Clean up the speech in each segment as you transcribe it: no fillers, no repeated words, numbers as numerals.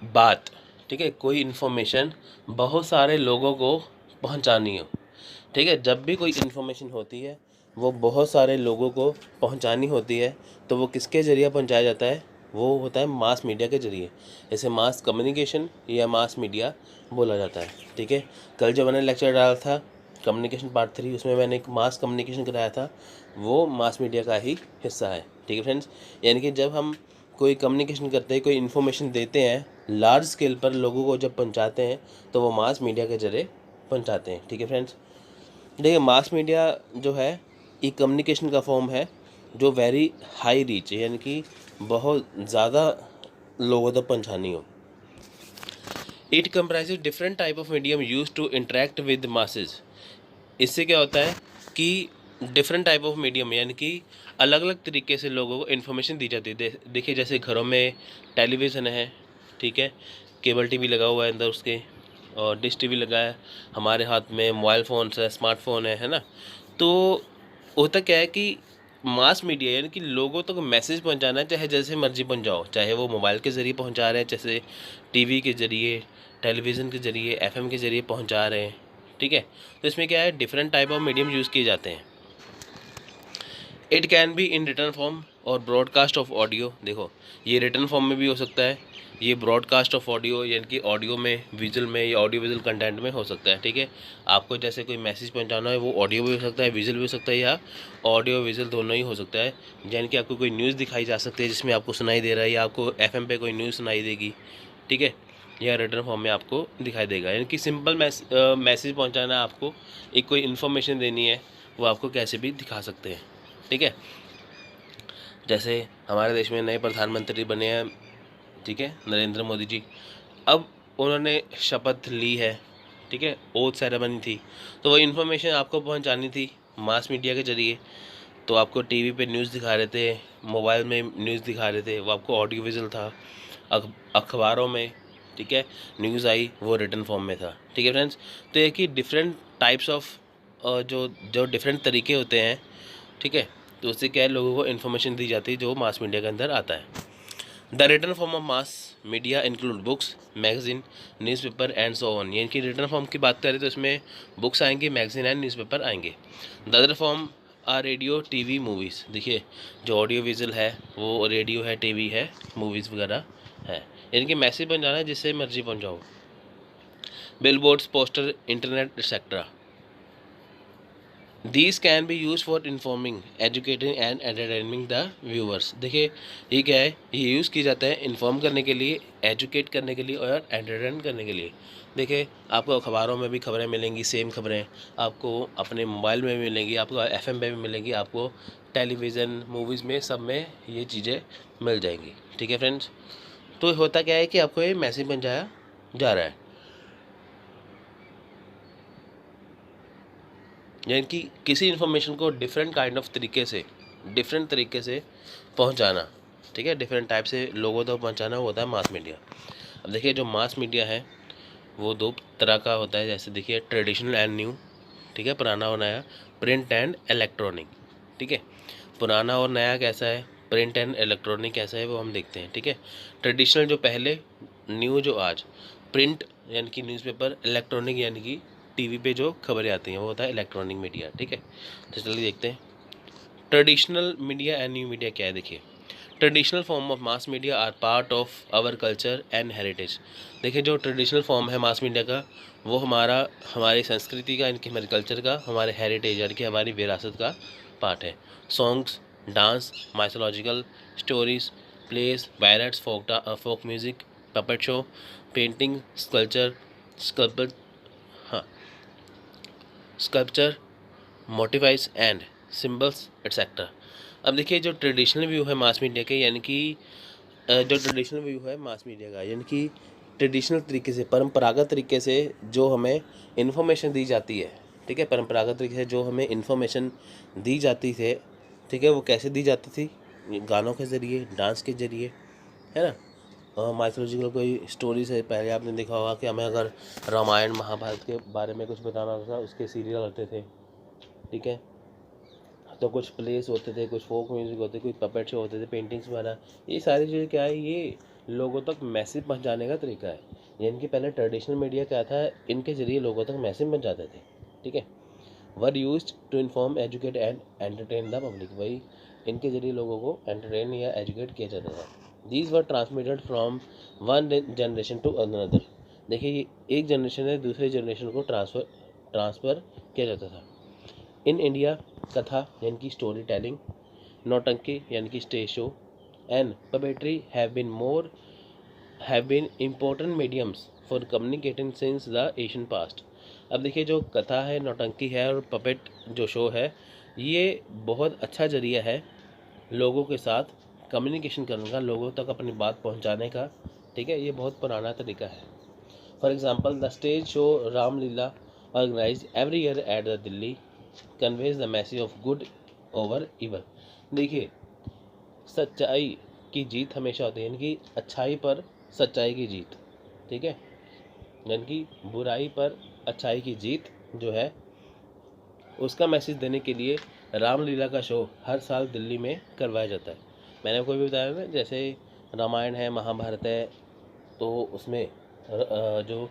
बात, ठीक है, कोई इन्फॉर्मेशन बहुत सारे लोगों को पहुंचानी हो, ठीक है, जब भी कोई इन्फॉर्मेशन होती है वो बहुत सारे लोगों को पहुंचानी होती है, तो वो किसके ज़रिए पहुंचाया जाता है? वो होता है मास मीडिया के ज़रिए। इसे मास कम्युनिकेशन या मास मीडिया बोला जाता है, ठीक है। कल जो मैंने लेक्चर डाला था कम्युनिकेशन पार्ट 3, उसमें मैंने एक मास कम्युनिकेशन कराया था, वो मास मीडिया का ही हिस्सा है, ठीक है फ्रेंड्स। यानी कि जब हम कोई कम्युनिकेशन करते हैं, कोई इन्फॉर्मेशन देते हैं, लार्ज स्केल पर लोगों को जब पहुंचाते हैं, तो वो मास मीडिया के ज़रिए पहुंचाते हैं, ठीक है फ्रेंड्स। देखिए मास मीडिया जो है एक कम्युनिकेशन का फॉर्म है जो वेरी हाई रीच, यानी कि बहुत ज़्यादा लोगों तक पहुंचानी हो। It comprises different type of medium use to interact with masses. इससे क्या होता है कि डिफरेंट टाइप ऑफ मीडियम, यानी कि अलग अलग तरीके से लोगों को इन्फॉर्मेशन दी जाती है। देखिए जैसे घरों में टेलीविज़न है, ठीक है, केबल टीवी लगा हुआ है अंदर उसके, और डिश टीवी लगा है, हमारे हाथ में मोबाइल फ़ोन्स है, स्मार्टफोन है ना। तो होता क्या है कि मास मीडिया यानी कि लोगों तक मैसेज पहुंचाना है, चाहे जैसे मर्जी पहुंचाओ, चाहे वो मोबाइल के ज़रिए पहुंचा रहे हैं, जैसे टीवी के ज़रिए, टेलीविज़न के ज़रिए, एफएम के ज़रिए पहुंचा रहे हैं, ठीक है। तो इसमें क्या है, different type of medium use किए जाते हैं। It can be in return form और ब्रॉडकास्ट ऑफ ऑडियो। देखो ये रिटर्न फॉर्म में भी हो सकता है, ये ब्रॉडकास्ट ऑफ ऑडियो यानी कि ऑडियो में, विजुअल में या ऑडियो विजुअल कंटेंट में हो सकता है, ठीक है। आपको जैसे कोई मैसेज पहुंचाना है वो ऑडियो भी हो सकता है, विजुअल भी हो सकता है, या ऑडियो विजुअल दोनों ही हो सकता है। यानी कि आपको कोई न्यूज़ दिखाई जा सकती है जिसमें आपको सुनाई दे रहा है, या आपको एफएम पे कोई न्यूज़ सुनाई देगी, ठीक है, या रिटर्न फॉर्म में आपको दिखाई देगा। यानी कि सिंपल मैसेज पहुँचाना है आपको, एक कोई इन्फॉर्मेशन देनी है, वो आपको कैसे भी दिखा सकते हैं, ठीक है। जैसे हमारे देश में नए प्रधानमंत्री बने हैं, ठीक है, नरेंद्र मोदी जी। अब उन्होंने शपथ ली है, ठीक है, ओथ सेरेमनी थी, तो वो इन्फॉर्मेशन आपको पहुंचानी थी मास मीडिया के ज़रिए। तो आपको टीवी पे न्यूज़ दिखा रहे थे, मोबाइल में न्यूज़ दिखा रहे थे, वो आपको ऑडियो विजुअल था, अखबारों में, ठीक है, न्यूज़ आई, वो रिटर्न फॉर्म में था, ठीक है फ्रेंड्स। तो ये कि डिफरेंट टाइप्स ऑफ जो जो डिफरेंट तरीके होते हैं, ठीक है, तो उससे क्या है, लोगों को इन्फॉर्मेशन दी जाती है जो मास मीडिया के अंदर आता है। The return form of mass media include books, magazine, newspaper and so on. यानी कि रिटर्न फॉर्म की बात करें तो इसमें बुक्स आएंगे, मैगजीन एंड न्यूज़पेपर आएंगे। The other form are radio, TV, movies. देखिए जो ऑडियो विजुअल है वो रेडियो है, टीवी है, मूवीज़ वगैरह है। यानी कि मैसेज पहुँचाना है जिससे मर्जी पहुँचाओ। Billboards, poster, internet etcetera. These can be use for informing, educating and entertaining the viewers. देखिए ये क्या है, ये यूज़ किया जाता है इन्फॉर्म करने के लिए, एजुकेट करने के लिए और एंटरटेन करने के लिए। देखिए आपको अखबारों में भी खबरें मिलेंगी, सेम खबरें आपको अपने मोबाइल में भी मिलेंगी, आपको एफएम पे भी मिलेंगी, आपको टेलीविज़न, मूवीज़ में, सब में ये चीज़ें मिल जाएंगी, ठीक है फ्रेंड्स। तो होता क्या है कि आपको ये मैसेज पहुँचाया जा रहा है, यानी कि किसी इन्फॉर्मेशन को डिफरेंट तरीके से पहुंचाना, ठीक है, डिफरेंट टाइप से लोगों तक पहुंचाना, वो होता है मास मीडिया। अब देखिए जो मास मीडिया है वो दो तरह का होता है। जैसे देखिए ट्रेडिशनल एंड न्यू, ठीक है, पुराना और नया, प्रिंट एंड इलेक्ट्रॉनिक, ठीक है। पुराना और नया कैसा है, प्रिंट एंड इलेक्ट्रॉनिक कैसा है, वो हम देखते हैं, ठीक है। ट्रेडिशनल जो पहले, न्यू जो आज। प्रिंट यानी कि न्यूज़पेपर, इलेक्ट्रॉनिक यानी कि टीवी पे जो खबरें आती हैं, वो होता है इलेक्ट्रॉनिक मीडिया, ठीक है। तो चलिए देखते हैं traditional media and new media क्या है। देखिए traditional form of mass media are part of our culture and heritage. देखिए जो ट्रेडिशनल फॉर्म है मास मीडिया का, वो हमारी संस्कृति का, इनकी हमारे कल्चर का, हमारे हेरिटेज यानी कि हमारी विरासत का पार्ट है। Songs, dance, mythological stories, plays, ballets, folk music, puppet show, painting, sculpture, हाँ, sculpture, motifs and symbols etcetera. अब देखिए जो ट्रेडिशनल व्यू है मास मीडिया के, यानी कि जो ट्रेडिशनल व्यू है मास मीडिया का, यानी कि ट्रेडिशनल तरीके से, परंपरागत तरीके से जो हमें इन्फॉर्मेशन दी जाती है, ठीक है, परंपरागत तरीके से जो हमें इन्फॉर्मेशन दी जाती है, ठीक है, वो कैसे दी जाती थी, गानों के ज़रिए, डांस के ज़रिए, है ना। माइथोलॉजिकल कोई स्टोरी से, पहले आपने देखा होगा कि हमें अगर रामायण महाभारत के बारे में कुछ बताना होता था, उसके सीरियल होते थे, ठीक है। तो कुछ प्लेस होते थे, कुछ फोक म्यूज़िक होते, कुछ पपेट शो होते थे, पेंटिंग्स वगैरह, ये सारी चीज़ें क्या है, ये लोगों तक मैसेज पहुंचाने का तरीका है। यानी कि पहले ट्रेडिशनल मीडिया क्या था, इनके ज़रिए लोगों तक मैसेज पहुंचाते थे, ठीक है। Were used to inform, educate and entertain the public, वही इनके ज़रिए लोगों को एंटरटेन या एजुकेट किया जाता था। These were transmitted from one generation to another. देखिए ये एक जनरेशन से दूसरे जनरेशन को ट्रांसफ़र किया जाता था। इन इंडिया कथा यानी कि स्टोरी टेलिंग, नौटंकी यानी कि stage show and puppetry have been important mediums for communicating since the Asian past. अब देखिए जो कथा है, नौटंकी है और पपेट जो शो है, ये बहुत अच्छा जरिया है लोगों के साथ कम्युनिकेशन करने का, लोगों तक अपनी बात पहुंचाने का, ठीक है। ये बहुत पुराना तरीका है। For example the stage show Ramlila organised every year at the Delhi conveys the message of good over evil. देखिए सच्चाई की जीत हमेशा होती है, यानी कि अच्छाई पर सच्चाई की जीत, ठीक है। यानी कि बुराई पर अच्छाई की जीत जो है उसका मैसेज देने के लिए रामलीला का शो हर साल दिल्ली में करवाया जाता है। मैंने आपको भी बताया ना, जैसे रामायण है, महाभारत है, तो उसमें जो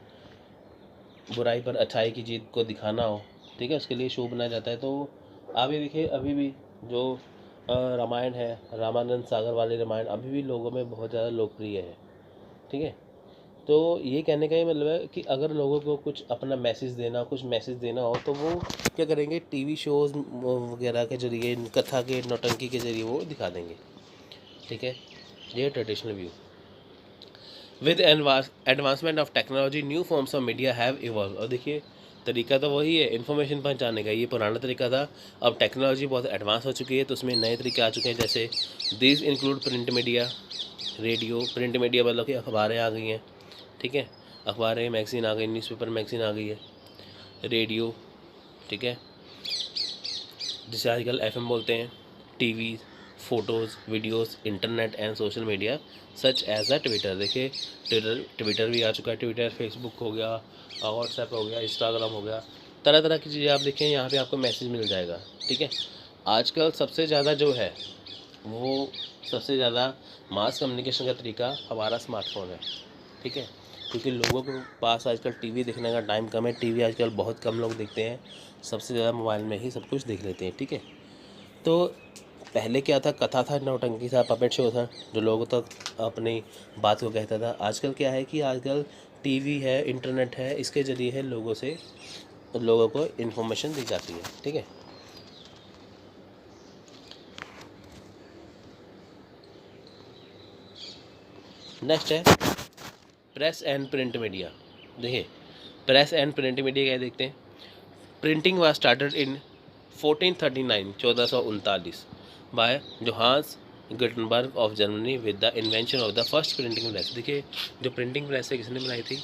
बुराई पर अच्छाई की जीत को दिखाना हो, ठीक है, उसके लिए शो बनाया जाता है। तो आप ये देखिए अभी भी जो रामायण है, रामानंद सागर वाली रामायण अभी भी लोगों में बहुत ज़्यादा लोकप्रिय है, ठीक है। तो ये कहने का ही मतलब है कि अगर लोगों को कुछ अपना मैसेज देना, कुछ मैसेज देना हो तो वो क्या करेंगे, टीवी शोज़ वगैरह के जरिए, कथा के, नौटंकी के जरिए वो दिखा देंगे, ठीक है। ये traditional view. With advancement of technology new forms of media have evolve. और देखिए तरीका तो वही है, इन्फॉर्मेशन पहुंचाने का, ये पुराना तरीका था। अब टेक्नोलॉजी बहुत एडवांस हो चुकी है तो उसमें नए तरीके आ चुके हैं, जैसे this include print media, radio. Print media मतलब कि अखबारें आ गई हैं, ठीक है, अखबारें, मैगज़ीन आ गई, न्यूज़पेपर मैगज़ीन आ गई है। रेडियो, ठीक है, जिसे आजकल एफएम बोलते हैं। TV, photos, videos, internet and social media such as a Twitter. देखिए ट्विटर भी आ चुका है, ट्विटर, फेसबुक हो गया, व्हाट्सएप हो गया, इंस्टाग्राम हो गया, तरह तरह की चीज़ें आप देखें यहाँ पे आपको मैसेज मिल जाएगा, ठीक है। आजकल सबसे ज़्यादा जो है वो सबसे ज़्यादा मास कम्युनिकेशन का तरीका हमारा स्मार्टफोन है, ठीक है। क्योंकि लोगों के पास आजकल टीवी देखने का टाइम कम है, टीवी आजकल बहुत कम लोग देखते हैं, सबसे ज़्यादा मोबाइल में ही सब कुछ देख लेते हैं, ठीक है। तो पहले क्या था, कथा था, नौटंकी था, पपेट शो था, जो लोगों तक अपनी बात को कहता था। आजकल क्या है कि आजकल टीवी है, इंटरनेट है, इसके ज़रिए है लोगों को इन्फॉर्मेशन दी जाती है, ठीक है। नेक्स्ट है प्रेस एंड प्रिंट मीडिया। देखिए प्रेस एंड प्रिंट मीडिया क्या देखते हैं। Printing was started in 1439 1439 by Johannes Gutenberg of Germany with the invention of the first printing press. देखिए जो प्रिंटिंग प्रेस है किसने बनाई थी,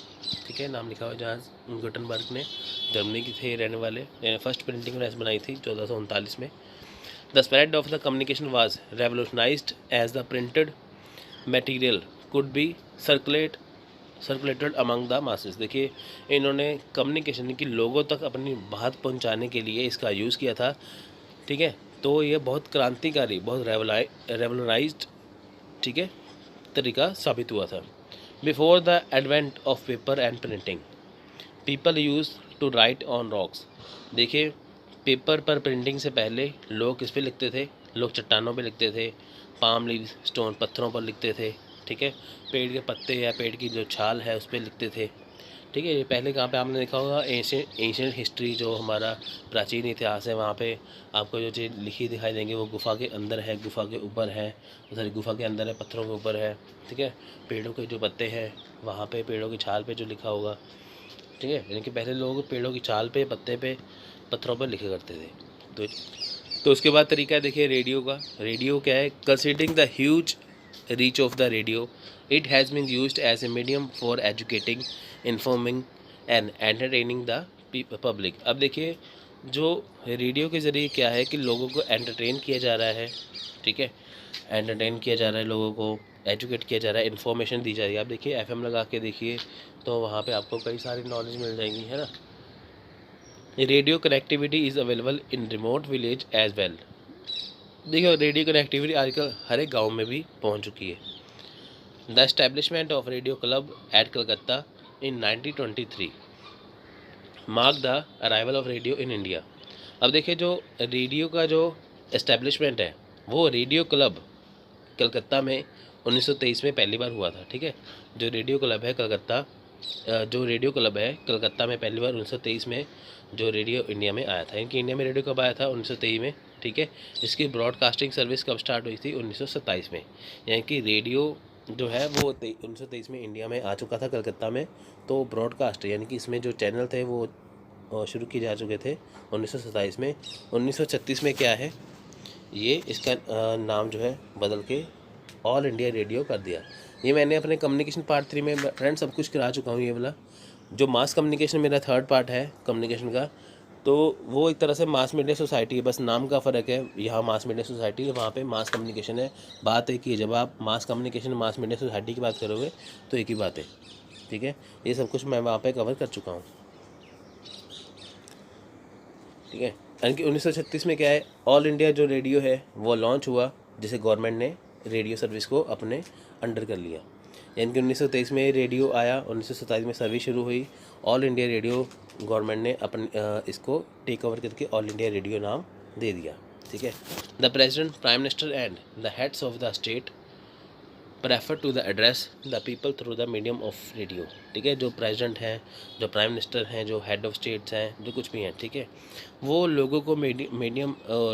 ठीक है, नाम लिखा हुआ जोहान्स गुटेनबर्ग ने, जर्मनी के थे रहने वाले, फर्स्ट प्रिंटिंग प्रेस बनाई थी 1439 में। The spread of the communication was revolutionised as the printed material could be circulated among the masses. देखिए इन्होंने कम्युनिकेशन की, लोगों तक अपनी बात पहुंचाने के लिए इसका यूज़ किया था, ठीक है। तो ये बहुत क्रांतिकारी, बहुत रेवोल्यूशनाइज्ड, ठीक है, तरीका साबित हुआ था। Before the advent of paper and printing people use to write on rocks. देखिए पेपर पर प्रिंटिंग से पहले लोग किस पे लिखते थे, लोग चट्टानों पे लिखते थे, पाम लीव्स, स्टोन, पत्थरों पर लिखते थे, ठीक है, पेड़ के पत्ते या पेड़ की जो छाल है उस पर लिखते थे, ठीक है। ये पहले कहाँ पे आपने देखा होगा, एंशिएंट हिस्ट्री, जो हमारा प्राचीन इतिहास है, वहाँ पे आपको जो चीज़ लिखी दिखाई देंगी वो गुफा के अंदर है, गुफा के ऊपर है, सॉरी गुफा के अंदर है, पत्थरों के ऊपर है, ठीक है। पेड़ों के जो पत्ते हैं वहाँ पे, पेड़ों की छाल पे जो लिखा होगा, ठीक है। यानी कि पहले लोग पेड़ों की छाल पे, पत्ते पे, पत्थरों पर लिखे करते थे। तो उसके बाद तरीका है देखिए रेडियो का। रेडियो क्या है, considering the huge reach of the radio it has been used as a medium for educating, informing and entertaining the public. अब देखिए जो रेडियो के ज़रिए क्या है कि लोगों को एंटरटेन किया जा रहा है, ठीक है, एंटरटेन किया जा रहा है, लोगों को एजुकेट किया जा रहा है, इन्फॉर्मेशन दी जा रही है। आप देखिए एफएम लगा के देखिए तो वहाँ पे आपको कई सारी नॉलेज मिल जाएगी, है ना। Radio connectivity is available in remote village as well. देखिए रेडियो कनेक्टिविटी आजकल हर एक गाँव में भी पहुँच चुकी है। The establishment of radio club at Calcutta in 1923 mark the arrival of radio in India. अब देखिए जो रेडियो का जो एस्टेब्लिशमेंट है वो रेडियो क्लब कलकत्ता में 1923 में पहली बार हुआ था। ठीक है, जो रेडियो क्लब है कलकत्ता जो रेडियो क्लब है कलकत्ता में पहली बार 1923 में जो रेडियो इंडिया में आया था। इनकी इंडिया में रेडियो कब आया था? 1923 में। ठीक है, इसकी ब्रॉडकास्टिंग सर्विस कब स्टार्ट हुई थी? 1927 में। यानी कि रेडियो जो है वो 1923 में इंडिया में आ चुका था कलकत्ता में। तो ब्रॉडकास्ट यानी कि इसमें जो चैनल थे वो शुरू किए जा चुके थे 1927 में। 1936 में क्या है, ये इसका नाम जो है बदल के ऑल इंडिया रेडियो कर दिया। ये मैंने अपने कम्युनिकेशन पार्ट 3 में फ्रेंड सब कुछ करा चुका हूँ। ये वाला जो मास कम्युनिकेशन मेरा थर्ड पार्ट है कम्युनिकेशन का, तो वो एक तरह से मास मीडिया सोसाइटी है, बस नाम का फ़र्क है। यहाँ मास मीडिया सोसाइटी है, वहाँ पे मास कम्युनिकेशन है। बात एक ही है, जब आप mass communication mass media society की बात करोगे तो एक ही बात है। ठीक है, ये सब कुछ मैं वहाँ पे कवर कर चुका हूँ। ठीक है, यानी कि 1936 में क्या है, ऑल इंडिया जो रेडियो है वो लॉन्च हुआ, जिसे गवर्नमेंट ने रेडियो सर्विस को अपने अंडर कर लिया। यानी कि 1923 में रेडियो आया, 1927 में सर्विस शुरू हुई, ऑल इंडिया रेडियो गवर्नमेंट ने इसको टेक ओवर करके ऑल इंडिया रेडियो नाम दे दिया। ठीक है, the president, prime minister and the heads of the state prefer to the address the people through the medium of radio. ठीक है, जो प्रेसिडेंट हैं, जो प्राइम मिनिस्टर हैं, जो हेड ऑफ स्टेट्स हैं, जो कुछ भी हैं, ठीक है, वो लोगों को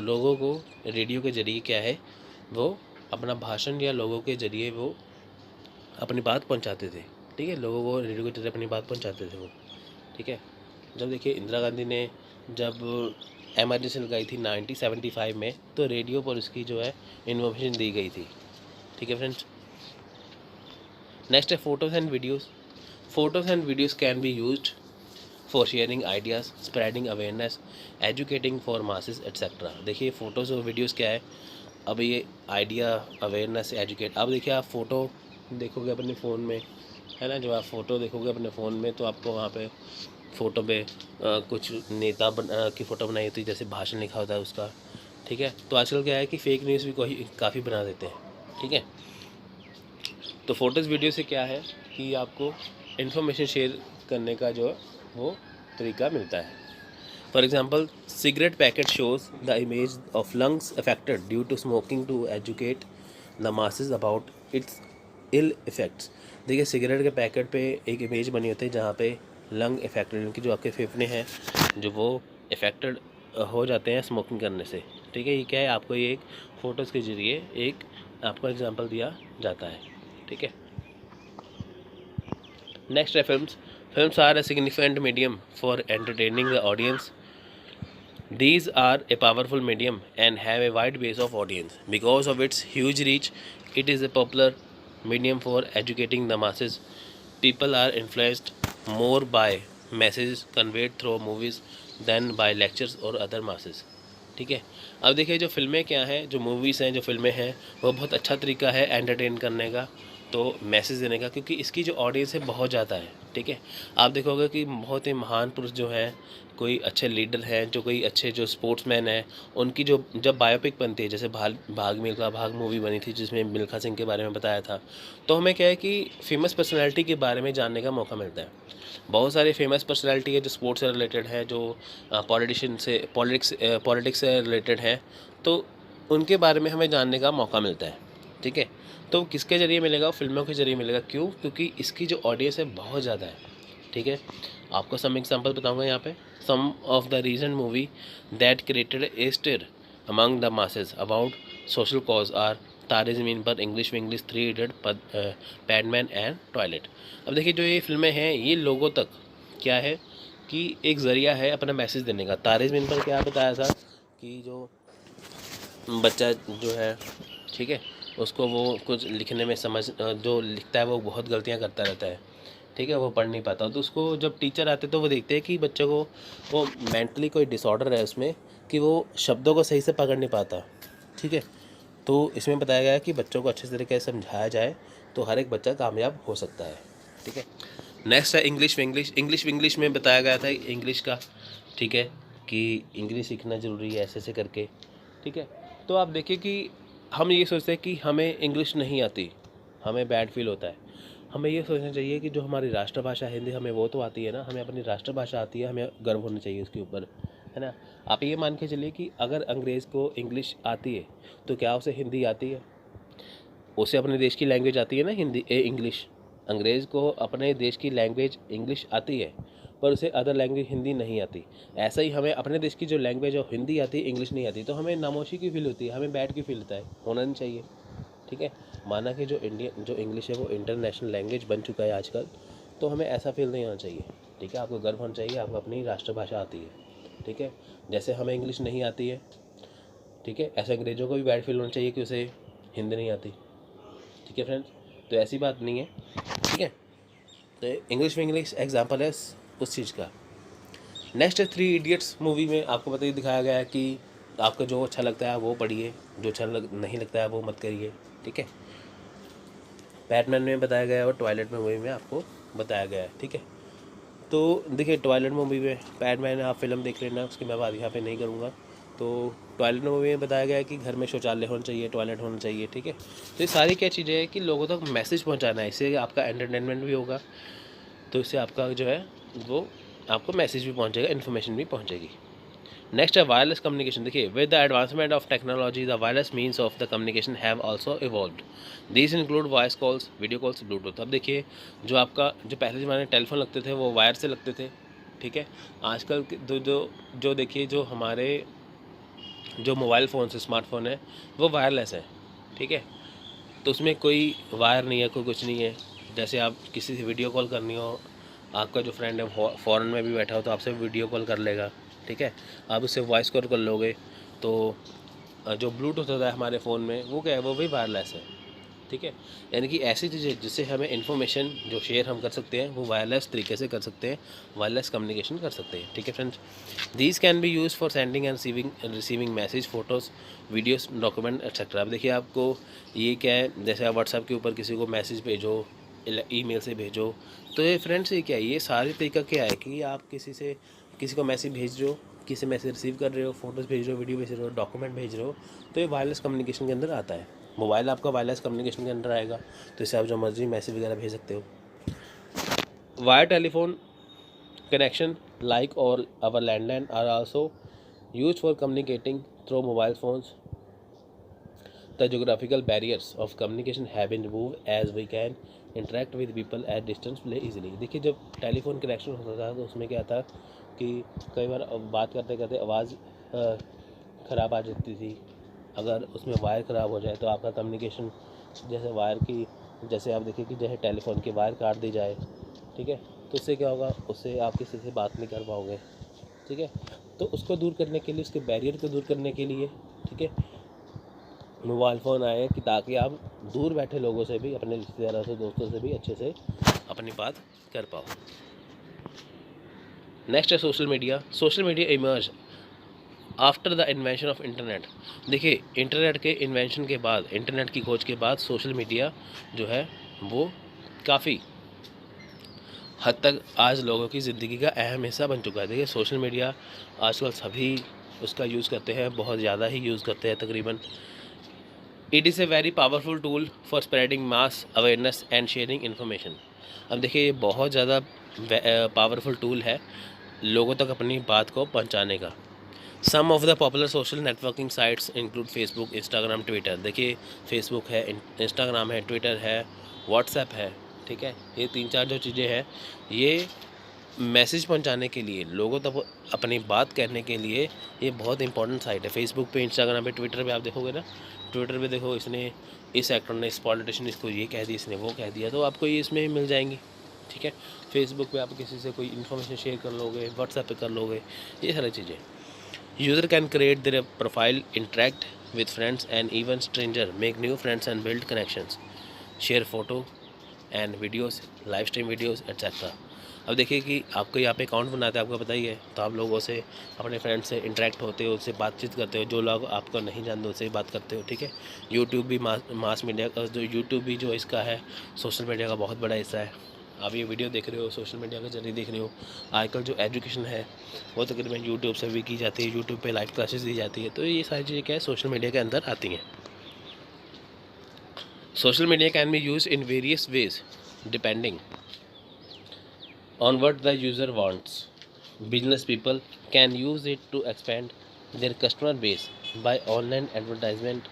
लोगों को रेडियो के ज़रिए क्या है, वो अपना भाषण या लोगों के ज़रिए वो अपनी बात पहुंचाते थे। ठीक है, लोगों को रेडियो के जरिए अपनी बात पहुंचाते थे वो। ठीक है, जब देखिए इंदिरा गांधी ने जब एमरजेंसी लगाई थी 1975 में, तो रेडियो पर उसकी जो है इन्फॉर्मेशन दी गई थी। ठीक है फ्रेंड्स, नेक्स्ट है photos and videos. Photos and videos can be used for sharing ideas, spreading awareness, educating for masses etcetera. देखिए फ़ोटोज़ और वीडियोज़ क्या है, अब ये आइडिया, अवेयरनेस, एजुकेट। अब देखिए आप फ़ोटो देखोगे अपने फ़ोन में, है ना, जो आप फ़ोटो देखोगे अपने फ़ोन में तो आपको वहाँ पे फ़ोटो पे कुछ नेता की फ़ोटो बनाई होती है, जैसे भाषण लिखा होता है उसका। ठीक है, तो आजकल क्या है कि फ़ेक न्यूज़ भी काफ़ी बना देते हैं। ठीक है, तो फ़ोटोज़ वीडियो से क्या है कि आपको इन्फॉर्मेशन शेयर करने का जो वो तरीका मिलता है। For example, cigarette packet shows the image of lungs affected due to smoking to educate the masses about its ill effects. देखिए सिगरेट के पैकेट पे एक इमेज बनी होती है जहाँ पे लंग इफेक्टेड, यानी कि जो आपके फेफड़े हैं जो वो इफेक्टेड हो जाते हैं स्मोकिंग करने से। ठीक है, ये क्या है, आपको ये एक फ़ोटोज़ के ज़रिए एक आपको एग्जांपल दिया जाता है। ठीक है, नेक्स्ट है films. Films are a significant medium for entertaining the audience. These are a powerful medium and have a wide base of audience. Because of its huge reach, it is a popular medium for educating the masses. People are influenced more by messages conveyed through movies than by lectures or other masses. ठीक है, अब देखिए जो फिल्में क्या हैं, जो movies हैं, जो फिल्में हैं, वो बहुत अच्छा तरीका है एंटरटेन करने का, तो मैसेज देने का, क्योंकि इसकी जो ऑडियंस है बहुत ज़्यादा है। ठीक है, आप देखोगे कि बहुत ही महान पुरुष जो हैं, कोई अच्छे लीडर हैं, जो कोई अच्छे जो स्पोर्ट्समैन हैं, उनकी जो जब बायोपिक बनती है, जैसे भाग मिल्खा भाग मूवी बनी थी जिसमें मिल्खा सिंह के बारे में बताया था, तो हमें क्या है कि फेमस पर्सनैलिटी के बारे में जानने का मौका मिलता है। बहुत सारे फेमस पर्सनैलिटी है जो स्पोर्ट्स से रिलेटेड है, जो पॉलिटिक्स से रिलेटेड है, तो उनके बारे में हमें जानने का मौका मिलता है। ठीक है, तो किसके ज़रिए मिलेगा? फिल्मों के ज़रिए मिलेगा। क्यों? क्योंकि इसकी जो ऑडियंस है बहुत ज़्यादा है। ठीक है, आपको सम एग्जांपल बताऊंगा यहाँ पे। Some of the recent movie that created a stir among the masses about social cause are Taare Zameen Par, English Vinglish, 3 idiot, Padman and toilet. अब देखिए जो ये फिल्में हैं ये लोगों तक क्या है कि एक ज़रिया है अपना मैसेज देने का। तारे ज़मीन पर क्या बताया था कि जो बच्चा जो है, ठीक है, उसको वो कुछ लिखने में जो लिखता है वो बहुत गलतियाँ करता रहता है। ठीक है, वो पढ़ नहीं पाता, तो उसको जब टीचर आते तो वो देखते हैं कि बच्चे को वो मेंटली कोई डिसऑर्डर है उसमें, कि वो शब्दों को सही से पकड़ नहीं पाता। ठीक है, तो इसमें बताया गया है कि बच्चों को अच्छे तरीके से समझाया जाए तो हर एक बच्चा कामयाब हो सकता है। ठीक है, नेक्स्ट है इंग्लिश विंग्लिश। इंग्लिश विंग्लिश में बताया गया था इंग्लिश का, ठीक है, कि इंग्लिश सीखना ज़रूरी है ऐसे करके। ठीक है, तो आप देखिए कि हम ये सोचते हैं कि हमें इंग्लिश नहीं आती, हमें बैड फील होता है। हमें ये सोचना चाहिए कि जो हमारी राष्ट्रभाषा हिंदी, हमें वो तो आती है ना, हमें अपनी राष्ट्रभाषा आती है, हमें गर्व होना चाहिए उसके ऊपर, है ना। आप ये मान के चलिए कि अगर अंग्रेज़ को इंग्लिश आती है तो क्या उसे हिंदी आती है? उसे अपने देश की लैंग्वेज आती है ना, हिंदी इंग्लिश। अंग्रेज़ को अपने देश की लैंग्वेज इंग्लिश आती है, पर उसे अदर लैंग्वेज हिंदी नहीं आती। ऐसा ही हमें अपने देश की जो लैंग्वेज है हिंदी आती है, इंग्लिश नहीं आती, तो हमें नामोशी की फील होती है, हमें बैड की फील होता है, होना नहीं चाहिए। ठीक है, माना कि जो इंग्लिश है वो इंटरनेशनल लैंग्वेज बन चुका है आजकल, तो हमें ऐसा फील नहीं होना चाहिए। ठीक है, आपको गर्व होना चाहिए, आपको अपनी राष्ट्रभाषा आती है। ठीक है, जैसे हमें इंग्लिश नहीं आती है, ठीक है, ऐसे अंग्रेज़ों को भी बैड फील होना चाहिए कि उसे हिंदी नहीं आती। ठीक है फ्रेंड्स, तो ऐसी बात नहीं है। ठीक है, तो इंग्लिश एग्जाम्पल है उस चीज़ का। नेक्स्ट है 3 इडियट्स। मूवी में आपको बताइए दिखाया गया है कि आपको जो अच्छा लगता है वो पढ़िए, जो नहीं लगता है वो मत करिए। ठीक है, बैटमैन में बताया गया है और टॉयलेट मूवी में आपको बताया गया है। ठीक है, तो देखिए टॉयलेट मूवी में बैटमैन आप फिल्म देख लेना, उसकी मैं बात यहाँ पे नहीं करूँगा। तो टॉयलेट मूवी में बताया गया है कि घर में शौचालय होना चाहिए, टॉयलेट होना चाहिए। ठीक है, तो ये सारी क्या चीज़ें हैं कि लोगों तक मैसेज पहुँचाना है, इससे आपका एंटरटेनमेंट भी होगा, तो इससे आपका जो है वो आपको मैसेज भी पहुँचेगा, इन्फॉर्मेशन भी पहुँचेगी। नेक्स्ट है वायरलेस कम्युनिकेशन। देखिए, with the advancement of technology the wireless means of the communication have also evolved. These include voice calls, video calls, Bluetooth. अब देखिए, जो पहले ज़माने में टेलीफोन लगते थे वो वायर से लगते थे। ठीक है, आजकल जो देखिए जो हमारे जो मोबाइल फ़ोन से स्मार्टफोन है वो वायरलेस है। ठीक है, तो उसमें कोई वायर नहीं है, कोई कुछ नहीं है। जैसे आप किसी से वीडियो कॉल करनी हो, आपका जो फ्रेंड है फ़ॉरेन में भी बैठा हो तो आपसे वीडियो कॉल कर लेगा। ठीक है, आप उससे वॉइस कॉल कर लोगे। तो जो ब्लूटूथ होता है हमारे फ़ोन में वो क्या है, वो भी वायरलेस है। ठीक है, यानी कि ऐसी चीज़ें जिससे हमें इन्फॉर्मेशन जो शेयर हम कर सकते हैं वो वायरलेस तरीके से कर सकते हैं, वायरलेस कम्युनिकेशन कर सकते हैं। ठीक है friends, these can be use for sending end receiving message, photos, videos, document etcetera. अब देखिए आपको ये क्या है, जैसे आप व्हाट्सएप के ऊपर किसी को मैसेज भेजो, ईमेल से भेजो, तो ये फ्रेंड्स ये क्या है, ये सारी तरीका क्या है कि आप किसी को मैसेज भेज रहे हो, किसी मैसेज रिसीव कर रहे हो, फोटोज़ भेज रहे हो, वीडियो भेज रहे हो, डॉक्यूमेंट भेज रहे हो, तो ये वायरलेस कम्युनिकेशन के अंदर आता है। मोबाइल आपका वायरलेस कम्युनिकेशन के अंदर आएगा, तो इससे आप जो मर्जी मैसेज वगैरह भेज सकते हो। Wire telephone connection like or our landline are also used for communicating through mobile phones. The geographical barriers of communication have been removed as we can interact with people at distance play easily. देखिए जब telephone connection होता था तो उसमें क्या था कि कई बार बात करते करते आवाज़ ख़राब आ जाती थी। अगर उसमें वायर ख़राब हो जाए तो आपका कम्युनिकेशन, जैसे आप देखिए कि जैसे टेलीफोन की वायर काट दी जाए, ठीक है, तो उससे क्या होगा, उससे आप किसी से बात नहीं कर पाओगे। ठीक है, तो उसको दूर करने के लिए, उसके बैरियर को दूर करने के लिए, ठीक है, मोबाइल फ़ोन आए कि ताकि आप दूर बैठे लोगों से भी, अपने रिश्तेदारों से, दोस्तों से भी अच्छे से अपनी बात कर पाओ। नेक्स्ट है social media. Social media emerge after the invention of internet. देखिए इंटरनेट के इन्वेंशन के बाद, इंटरनेट की खोज के बाद सोशल मीडिया जो है वो काफ़ी हद तक आज लोगों की ज़िंदगी का अहम हिस्सा बन चुका है। देखिए सोशल मीडिया आजकल सभी उसका यूज़ करते हैं, बहुत ज़्यादा ही यूज़ करते हैं तकरीबन। It is a very powerful tool for spreading mass awareness and sharing information. अब देखिए ये बहुत ज़्यादा पावरफुल टूल है लोगों तक अपनी बात को पहुंचाने का। Some of the popular social networking sites include Facebook, Instagram, Twitter. देखिए फेसबुक है, इंस्टाग्राम है, ट्विटर है, व्हाट्सएप है। ठीक है, ये 3-4 जो चीज़ें हैं ये मैसेज पहुंचाने के लिए, लोगों तक अपनी बात कहने के लिए ये बहुत इंपॉर्टेंट साइट है। फेसबुक पे, इंस्टाग्राम पे, ट्विटर पे आप देखोगे ना, ट्विटर पे देखो इसने, इस एक्टर ने, इस पॉलिटिशियन इसको ये कह दिया, इसने वो कह दिया, तो आपको ये इसमें मिल जाएंगी। ठीक है, फेसबुक पे आप किसी से कोई इन्फॉर्मेशन शेयर कर लोगे, व्हाट्सएप पे कर लोगे, ये सारी चीज़ें। User can create their profile, interact with friends and even stranger, make new friends and build connections, share photo and videos, live stream videos etcetera. अब देखिए कि आपको यहाँ पे अकाउंट बनाते हैं, आपको पता ही है, तो आप लोगों से, अपने फ्रेंड से इंटरेक्ट होते हो, उससे बातचीत करते हो, जो लोग आपको नहीं जानते उससे बात करते हो। ठीक है, यूट्यूब भी मास मीडिया का, जो यूट्यूब भी जो इसका है सोशल मीडिया का बहुत बड़ा हिस्सा है। आप ये वीडियो देख रहे हो, सोशल मीडिया के जरिए देख रहे हो। आजकल जो एजुकेशन है वो तकरीबन यूट्यूब से भी की जाती है, यूट्यूब पे लाइव क्लासेस दी जाती है, तो ये सारी चीज़ें क्या है सोशल मीडिया के अंदर आती हैं। Social media can be used in various ways depending on what the user wants. Business people can use it to expand their customer base by online advertisement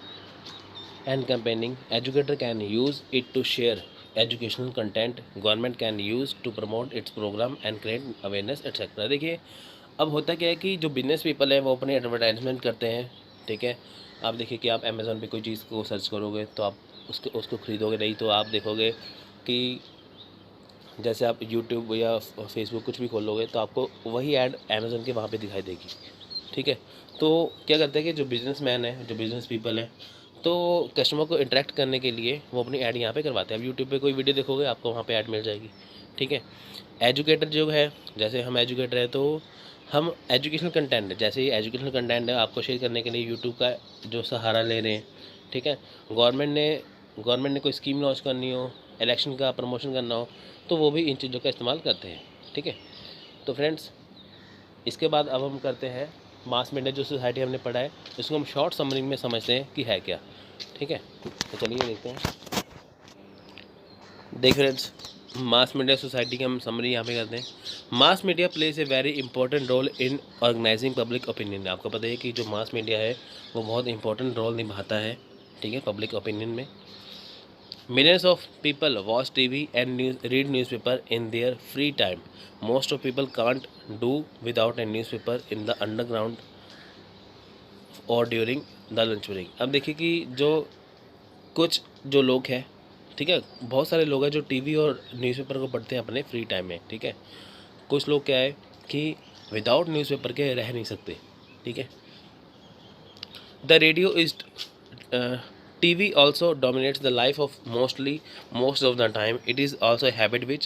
and campaigning. Educator can use it to share educational content. Government can use to promote its program and create awareness etc. देखिए अब होता क्या है कि जो business people है वो अपने एडवर्टाइजमेंट करते हैं, ठीक है। आप देखिए कि आप अमेज़ोन पे कोई चीज़ को सर्च करोगे तो आप उसको खरीदोगे नहीं, तो आप देखोगे कि जैसे आप यूट्यूब या फेसबुक कुछ भी खोलोगे तो आपको वही ऐड अमेज़ोन के वहाँ पे दिखाई देगी, ठीक है। तो क्या करते हैं कि जो बिजनेसमैन है, जो बिजनेस पीपल है, तो कस्टमर को इंटरेक्ट करने के लिए वो अपनी ऐड यहाँ पे करवाते हैं। अब यूट्यूब पे कोई वीडियो देखोगे आपको वहाँ पे ऐड मिल जाएगी, ठीक है। एजुकेटर जो है, जैसे हम एजुकेटर है तो हम एजुकेशनल कंटेंट, जैसे ये एजुकेशनल कंटेंट है आपको शेयर करने के लिए यूट्यूब का जो सहारा ले रहे हैं, ठीक है। गवर्नमेंट ने कोई स्कीम लॉन्च करनी हो, इलेक्शन का प्रमोशन करना हो, तो वो भी इन चीज़ों का इस्तेमाल करते हैं, ठीक है। तो फ्रेंड्स, इसके बाद अब हम करते हैं मास मीडिया। जो सोसाइटी हमने पढ़ा है इसको हम शॉर्ट समरी में समझते हैं कि है क्या, ठीक है। तो चलिए देखते हैं। देख फ्रेंड्स, मास मीडिया सोसाइटी की हम समरी यहाँ पे करते हैं। Mass media plays a very important role in organising public opinion. आपको पता है कि जो मास मीडिया है वो बहुत इंपॉर्टेंट रोल निभाता है, ठीक है, पब्लिक ओपिनियन में। Millions of people watch TV and read newspaper in their free time. Most of people can't do without a newspaper in the underground or during the lunch break. अब देखिए कि जो लोग हैं, ठीक है, बहुत सारे लोग हैं जो टीवी और न्यूज़पेपर को पढ़ते हैं अपने फ्री टाइम में, ठीक है। कुछ लोग क्या है कि विदाउट न्यूज़पेपर के रह नहीं सकते, ठीक है। The radio is TV also dominates the life of most of the time. It is also a habit which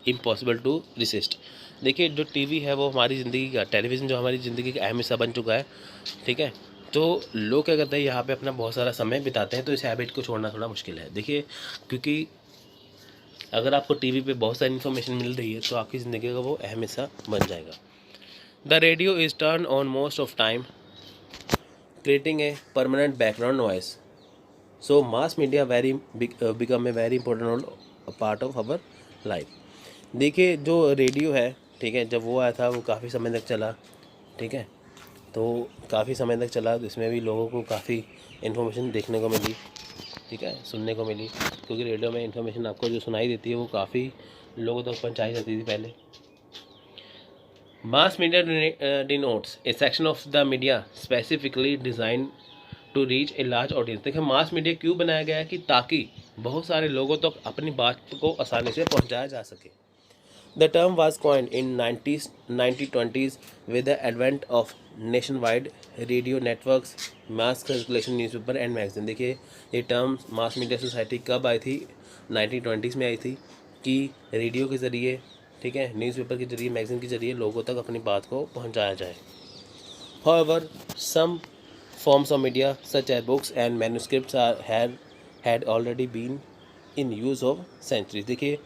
impossible to resist. देखिए जो टीवी है वो हमारी ज़िंदगी का, टेलीविज़न जो हमारी ज़िंदगी का अहम हिस्सा बन चुका है, ठीक है। तो लोग क्या करते हैं, यहाँ पे अपना बहुत सारा समय बिताते हैं, तो इस हैबिट को छोड़ना थोड़ा मुश्किल है। देखिए क्योंकि अगर आपको टीवी पे बहुत सारी इन्फॉर्मेशन मिल रही है तो आपकी ज़िंदगी का वो अहम हिस्सा बन जाएगा। The radio is turn on most of time creating a permanent background noise. So mass media become a very important role, a part of our life. देखिए जो रेडियो है, ठीक है, जब वो आया था वो काफ़ी समय तक चला, ठीक है। तो काफ़ी समय तक चला, तो इसमें भी लोगों को काफ़ी इन्फॉर्मेशन देखने को मिली, ठीक है, सुनने को मिली। क्योंकि रेडियो में इन्फॉर्मेशन आपको जो सुनाई देती है वो काफ़ी लोगों तक पहुँचाई जाती थी पहले। Mass media denotes a section of the media specifically design to reach a large audience. देखिए मास मीडिया क्यों बनाया गया है कि ताकि बहुत सारे लोगों तक अपनी बात को आसानी से पहुंचाया जा सके। The term was coined in 1920s with the advent of nation wide radio networks, mass circulation newspaper and magazine. देखिए ये टर्म मास मीडिया सोसाइटी कब आई थी, 1920s में आई थी, कि रेडियो के ज़रिए, ठीक है, न्यूज़पेपर के ज़रिए, मैगजीन के ज़रिए लोगों तक अपनी बात को पहुँचाया जाए। However, some forms of media such as books and manuscripts had already been in use of centuries. देखिए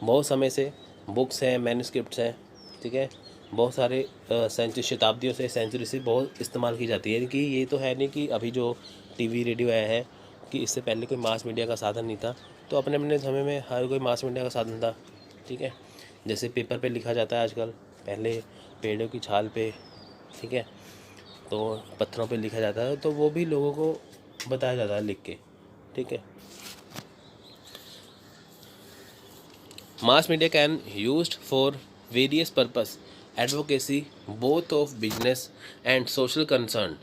बहुत समय से बुक्स हैं, मैन्यूस्क्रिप्ट्स हैं, ठीक है, बहुत सारे शताब्दियों से, सेंचुरी से बहुत इस्तेमाल की जाती है। यानी कि ये तो है नहीं कि अभी जो टीवी रेडियो आया है कि इससे पहले कोई मास मीडिया का साधन नहीं था। तो अपने अपने समय में हर कोई मास मीडिया का साधन था, ठीक है। जैसे पेपर पे लिखा जाता है आजकल, पहले पेड़ों की छाल पे, ठीक है, तो पत्थरों पे लिखा जाता है, तो वो भी लोगों को बताया जाता है लिख के, ठीक है। Mass media can used for various purpose advocacy both of business and social concern.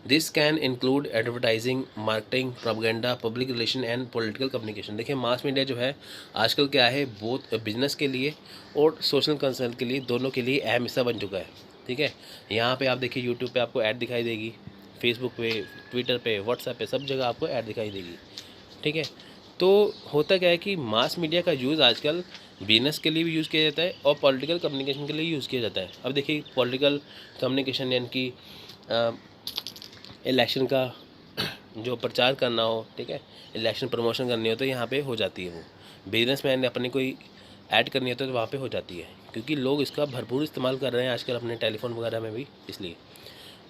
This can include advertising, marketing, propaganda, public relation and political communication. देखिए मास मीडिया जो है आजकल क्या है, बोथ बिजनेस के लिए और सोशल कंसर्न के लिए, दोनों के लिए अहम हिस्सा बन चुका है, ठीक है। यहाँ पे आप देखिए यूट्यूब पे आपको ऐड दिखाई देगी, फेसबुक पे, ट्विटर पे, व्हाट्सएप पे, सब जगह आपको ऐड दिखाई देगी, ठीक है। तो होता क्या है कि मास मीडिया का यूज़ आजकल बिजनेस के लिए भी यूज़ किया जाता है और पॉलिटिकल कम्युनिकेशन के लिए यूज़ किया जाता है। अब देखिए पॉलिटिकल कम्युनिकेशन यानी कि इलेक्शन का जो प्रचार करना हो, ठीक है, इलेक्शन प्रमोशन करनी हो तो यहाँ पे हो जाती है। वो बिजनेसमैन ने अपनी कोई ऐड करनी होती है तो वहाँ पे हो जाती है, क्योंकि लोग इसका भरपूर इस्तेमाल कर रहे हैं आजकल अपने टेलीफोन वगैरह में भी, इसलिए।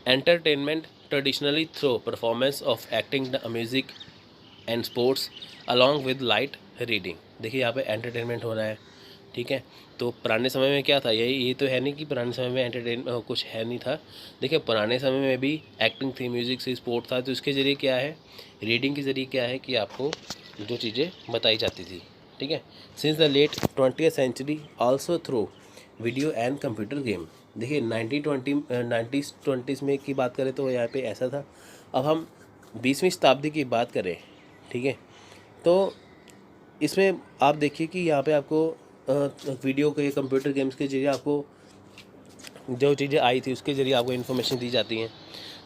Entertainment traditionally through performance of acting, music and sports along with light reading. देखिए यहाँ पे एंटरटेनमेंट हो रहा है, ठीक है। तो पुराने समय में क्या था, ये तो है नहीं कि पुराने समय में कुछ है नहीं था। देखिए पुराने समय में भी एक्टिंग थी, म्यूज़िक से, स्पोर्ट था, तो इसके ज़रिए क्या है, रीडिंग के ज़रिए क्या है कि आपको जो चीज़ें बताई जाती थी, ठीक है। Since the late 20th century also through video and computer game. देखिए 1920 में की बात करें तो यहाँ पे ऐसा था। अब हम 20वीं शताब्दी की बात करें, ठीक है, तो इसमें आप देखिए कि यहाँ पे आपको वीडियो के कंप्यूटर गेम्स के जरिए आपको जो चीज़ें आई थी उसके ज़रिए आपको इन्फॉर्मेशन दी जाती हैं।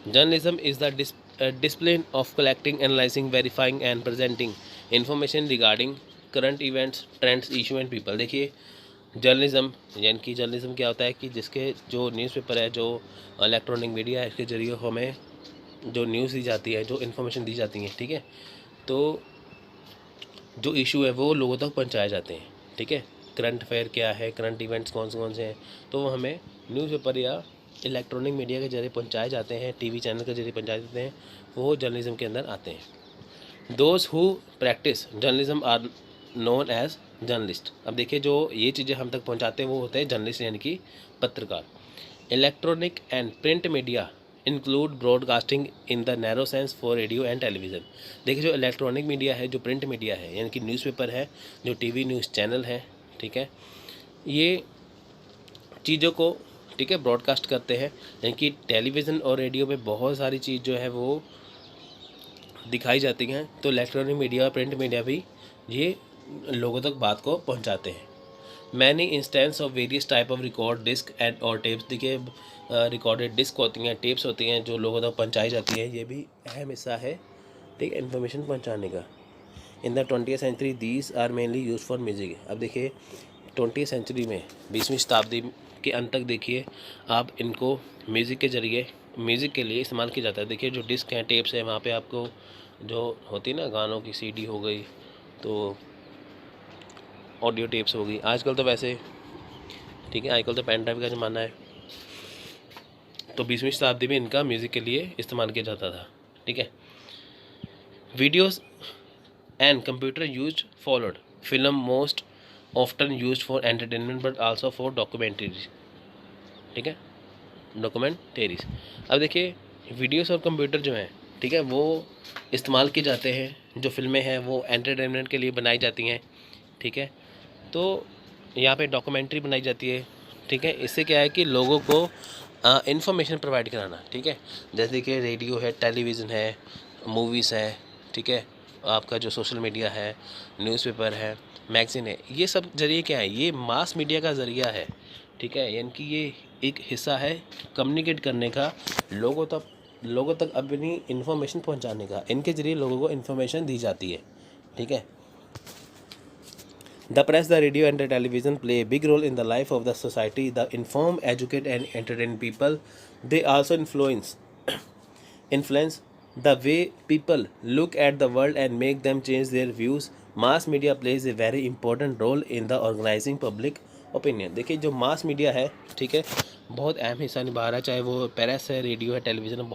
Journalism is the discipline of collecting, analysing, verifying and presenting information regarding current events, trends, issue and people. देखिए जर्नलिज्म, यानी कि जर्नलिज्म क्या होता है कि जिसके जो न्यूज़पेपर है, जो इलेक्ट्रॉनिक मीडिया है, इसके ज़रिए हमें जो न्यूज़ दी जाती है, जो इन्फॉर्मेशन दी जाती है, ठीक है, तो जो इशू है वो लोगों तक पहुंचाए जाते हैं, ठीक है। करंट अफेयर क्या है, करंट इवेंट्स कौन से हैं, तो वो हमें न्यूज़पेपर या इलेक्ट्रॉनिक मीडिया के जरिए पहुंचाए जाते हैं, टीवी चैनल के जरिए पहुंचाए जाते हैं, वो जर्नलिज्म के अंदर आते हैं। Those who practice journalism are known as journalist. अब देखिए जो ये चीज़ें हम तक पहुंचाते हैं वो होते हैं जर्नलिस्ट, यानी कि पत्रकार। Electronic and print media include broadcasting in the narrow sense for radio and television. देखिए जो इलेक्ट्रॉनिक मीडिया है, जो प्रिंट मीडिया है, यानी कि न्यूज़पेपर है, जो टीवी न्यूज़ चैनल है, ठीक है, ये चीज़ों को, ठीक है, ब्रॉडकास्ट करते हैं। यानी कि टेलीविज़न और रेडियो पे बहुत सारी चीज़ जो है वो दिखाई जाती हैं, तो इलेक्ट्रॉनिक मीडिया और प्रिंट मीडिया भी ये लोगों तक बात को पहुंचाते हैं। Many instance of various type of record disc and और टेप्स। देखिए रिकॉर्डेड डिस्क होती हैं, टेप्स होती हैं, जो लोगों तक पहुंचाई जाती हैं, ये भी अहम हिस्सा है, ठीक है, इन्फॉर्मेशन पहुंचाने का। In the 20th century these are mainly use for music. अब देखिए 20th सेंचुरी में, 20वीं शताब्दी के अंत तक देखिए आप इनको म्यूज़िक के ज़रिए, म्यूज़िक के लिए इस्तेमाल किया जाता है। देखिए जो डिस्क हैं, टेप्स हैं, वहाँ पे आपको जो होती है ना, गानों की सीडी हो गई, तो ऑडियो टेप्स हो गई, आजकल तो वैसे, ठीक है, आजकल तो पेन ड्राइव का ज़माना है, तो 20वीं शताब्दी में इनका म्यूज़िक के लिए इस्तेमाल किया जाता था, ठीक है। Videos and computer use followed film most often use for entertainment but also for documentaries, ठीक है, डॉक्यूमेंट्रीज। अब देखिए वीडियोस और कंप्यूटर जो हैं, ठीक है, वो इस्तेमाल किए जाते हैं, जो फिल्में हैं वो एंटरटेनमेंट के लिए बनाई जाती हैं, ठीक है, तो यहाँ पे डॉक्यूमेंट्री बनाई जाती है, ठीक है। इससे क्या है कि लोगों को इन्फॉर्मेशन प्रोवाइड कराना, ठीक है। जैसे कि रेडियो है, टेलीविज़न है, मूवीज़ है, ठीक है, आपका जो सोशल मीडिया है, न्यूज़पेपर है, मैगज़ीन है, ये सब जरिए क्या है, ये मास मीडिया का ज़रिया है, ठीक है। यानी कि ये एक हिस्सा है कम्युनिकेट करने का, लोगों तक अपनी इन्फॉर्मेशन पहुंचाने का। इनके ज़रिए लोगों को इन्फॉर्मेशन दी जाती है, ठीक है। The press, the radio and the television play a big role in the life of the society. The inform, educate and entertain people. They also influence the way people look at the world and make them change their views. Mass media plays a very important role in the organizing public opinion. देखिए जो mass media है, ठीक है, बहुत अहम हिस्सा निभा रहा है, चाहे वो प्रेस है, रेडियो है, टेलीविज़न है,